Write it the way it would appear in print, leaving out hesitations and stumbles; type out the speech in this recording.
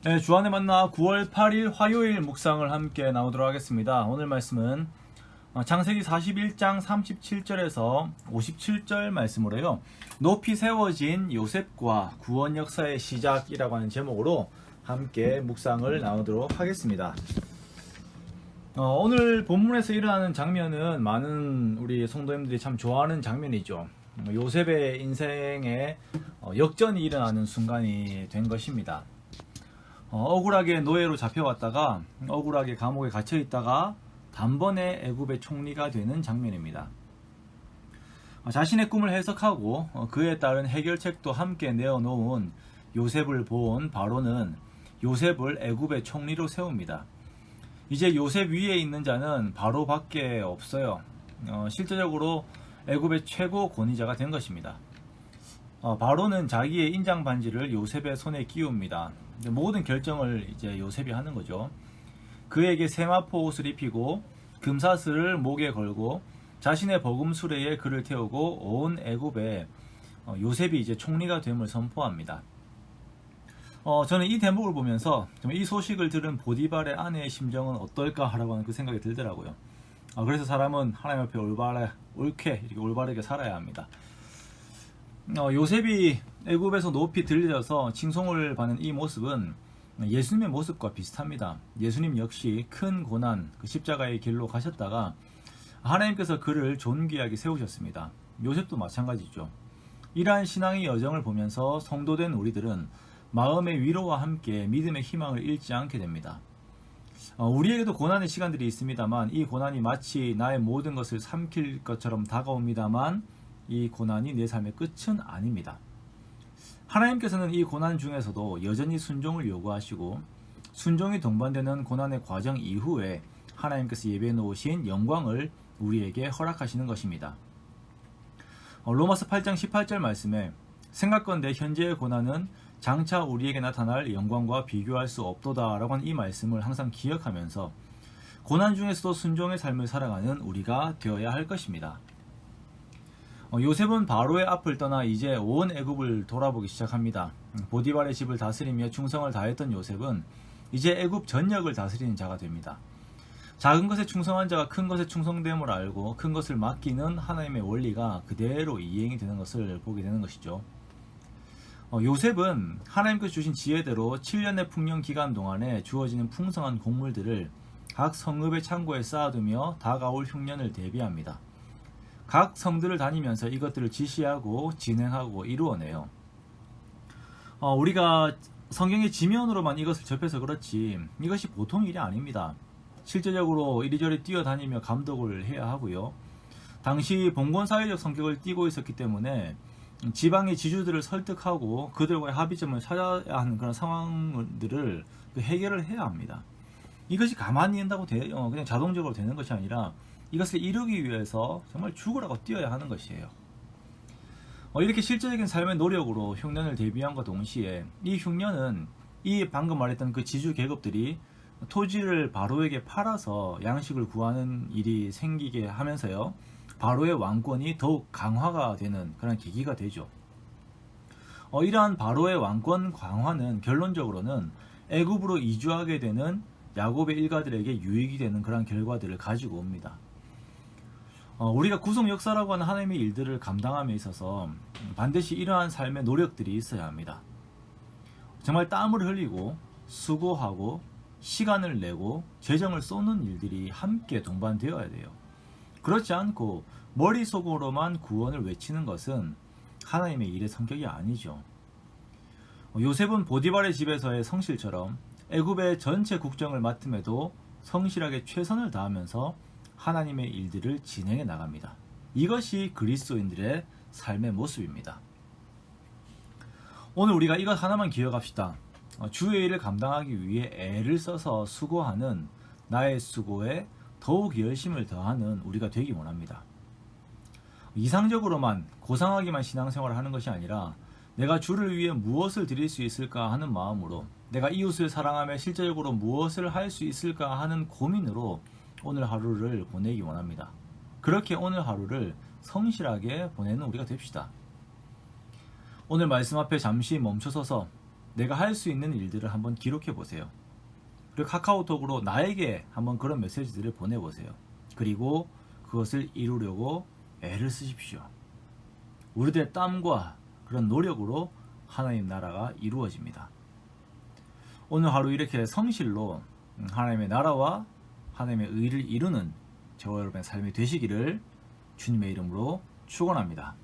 네, 주안의 만나 9월 8일 화요일 묵상을 함께 나오도록 하겠습니다. 오늘 말씀은 창세기 41장 37절에서 57절 말씀으로 해요. 높이 세워진 요셉과 구원 역사의 시작이라고 하는 제목으로 함께 묵상을 나누도록 하겠습니다. 오늘 본문에서 일어나는 장면은 많은 우리 성도님들이 참 좋아하는 장면이죠. 요셉의 인생에 역전이 일어나는 순간이 된 것입니다. 억울하게 노예로 잡혀왔다가 억울하게 감옥에 갇혀있다가 단번에 애굽의 총리가 되는 장면입니다. 자신의 꿈을 해석하고 그에 따른 해결책도 함께 내어놓은 요셉을 본 바로는 요셉을 애굽의 총리로 세웁니다. 이제 요셉 위에 있는 자는 바로밖에 없어요. 실제적으로 애굽의 최고 권위자가 된 것입니다. 바로는 자기의 인장 반지를 요셉의 손에 끼웁니다. 모든 결정을 이제 요셉이 하는 거죠. 그에게 세마포 옷을 입히고 금사슬을 목에 걸고 자신의 버금 수레에 그를 태우고 온 애굽에 요셉이 이제 총리가 됨을 선포합니다. 저는 이 대목을 보면서 이 소식을 들은 보디발의 아내의 심정은 어떨까라고 하는 그 생각이 들더라고요. 그래서 사람은 하나님 앞에 옳게 이렇게 올바르게 살아야 합니다. 요셉이 애굽에서 높이 들려서 칭송을 받는 이 모습은 예수님의 모습과 비슷합니다. 예수님 역시 큰 고난, 그 십자가의 길로 가셨다가 하나님께서 그를 존귀하게 세우셨습니다. 요셉도 마찬가지죠. 이러한 신앙의 여정을 보면서 성도된 우리들은 마음의 위로와 함께 믿음의 희망을 잃지 않게 됩니다. 우리에게도 고난의 시간들이 있습니다만 이 고난이 마치 나의 모든 것을 삼킬 것처럼 다가옵니다만 이 고난이 내 삶의 끝은 아닙니다. 하나님께서는 이 고난 중에서도 여전히 순종을 요구하시고 순종이 동반되는 고난의 과정 이후에 하나님께서 예배해 놓으신 영광을 우리에게 허락하시는 것입니다. 로마서 8장 18절 말씀에 생각건대 현재의 고난은 장차 우리에게 나타날 영광과 비교할 수 없도다 라고 하는 이 말씀을 항상 기억하면서 고난 중에서도 순종의 삶을 살아가는 우리가 되어야 할 것입니다. 요셉은 바로의 앞을 떠나 이제 온 애굽을 돌아보기 시작합니다. 보디발의 집을 다스리며 충성을 다했던 요셉은 이제 애굽 전역을 다스리는 자가 됩니다. 작은 것에 충성한 자가 큰 것에 충성됨을 알고 큰 것을 맡기는 하나님의 원리가 그대로 이행이 되는 것을 보게 되는 것이죠. 요셉은 하나님께서 주신 지혜대로 7년의 풍년 기간 동안에 주어지는 풍성한 곡물들을 각 성읍의 창고에 쌓아두며 다가올 흉년을 대비합니다. 각 성들을 다니면서 이것들을 지시하고 진행하고 이루어내요. 우리가 성경의 지면으로만 이것을 접해서 그렇지 이것이 보통 일이 아닙니다. 실제적으로 이리저리 뛰어다니며 감독을 해야 하고요. 당시 봉건사회적 성격을 띠고 있었기 때문에 지방의 지주들을 설득하고 그들과의 합의점을 찾아야 하는 그런 상황들을 해결을 해야 합니다. 이것이 가만히 있다고 그냥 자동적으로 되는 것이 아니라 이것을 이루기 위해서 정말 죽으라고 뛰어야 하는 것이에요. 이렇게 실제적인 삶의 노력으로 흉년을 대비함과 동시에 이 흉년은 이 방금 말했던 그 지주 계급들이 토지를 바로에게 팔아서 양식을 구하는 일이 생기게 하면서요. 바로의 왕권이 더욱 강화가 되는 그런 계기가 되죠. 이러한 바로의 왕권 강화는 결론적으로는 애굽으로 이주하게 되는 야곱의 일가들에게 유익이 되는 그런 결과들을 가지고 옵니다. 우리가 구속 역사라고 하는 하나님의 일들을 감당함에 있어서 반드시 이러한 삶의 노력들이 있어야 합니다. 정말 땀을 흘리고 수고하고 시간을 내고 재정을 쏟는 일들이 함께 동반되어야 돼요. 그렇지 않고 머릿속으로만 구원을 외치는 것은 하나님의 일의 성격이 아니죠. 요셉은 보디발의 집에서의 성실처럼 애굽의 전체 국정을 맡음에도 성실하게 최선을 다하면서 하나님의 일들을 진행해 나갑니다. 이것이 그리스도인들의 삶의 모습입니다. 오늘 우리가 이것 하나만 기억합시다. 주의 일을 감당하기 위해 애를 써서 수고하는 나의 수고에 더욱 열심을 더하는 우리가 되기 원합니다. 이상적으로만 고상하게만 신앙생활을 하는 것이 아니라 내가 주를 위해 무엇을 드릴 수 있을까 하는 마음으로 내가 이웃을 사랑하며 실제적으로 무엇을 할 수 있을까 하는 고민으로 오늘 하루를 보내기 원합니다. 그렇게 오늘 하루를 성실하게 보내는 우리가 됩시다. 오늘 말씀 앞에 잠시 멈춰서서 내가 할 수 있는 일들을 한번 기록해 보세요. 그리고 카카오톡으로 나에게 한번 그런 메시지들을 보내보세요. 그리고 그것을 이루려고 애를 쓰십시오. 우리들의 땀과 그런 노력으로 하나님 나라가 이루어집니다. 오늘 하루 이렇게 성실로 하나님의 나라와 하나님의 의를 이루는 저와 여러분의 삶이 되시기를 주님의 이름으로 축원합니다.